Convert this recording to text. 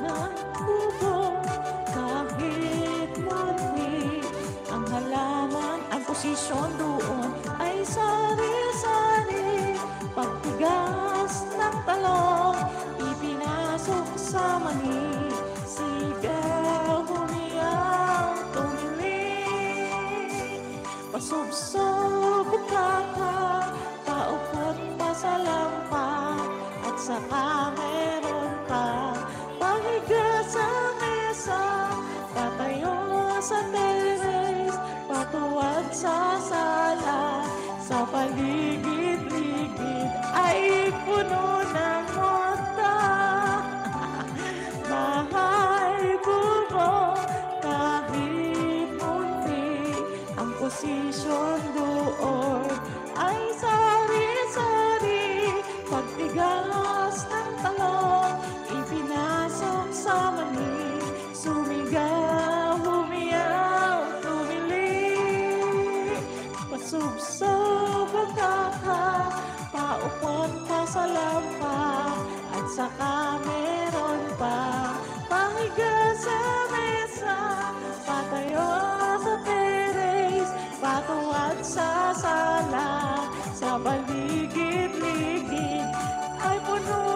Mahal kubo kahit munti ang halaman, ang posisyon doon ay sari-sari. Pagtigas ng talong, ipinasok sa mani. Sigaw, humiyaw, tumili. Pasubsob, bukaka, paupot pa sa lampa, at saka meron pa pahiga sa mesa, patayo sa terrace, patuwad sa sala. Sa paligid-ligid ay puno ng mata. Bahay kubo kahit munti ang posisyon doon ay sari-sari. Pagtigas ng talong, ipinasok sa mani. Sumigaw, humiyaw, tumili. Pasubsob ang kaka, paupot pa sa lampa, at saka meron pa pahiga sa mesa, patayo sa terrace, patuwad sa sala. Sa paligid-ligid ay puno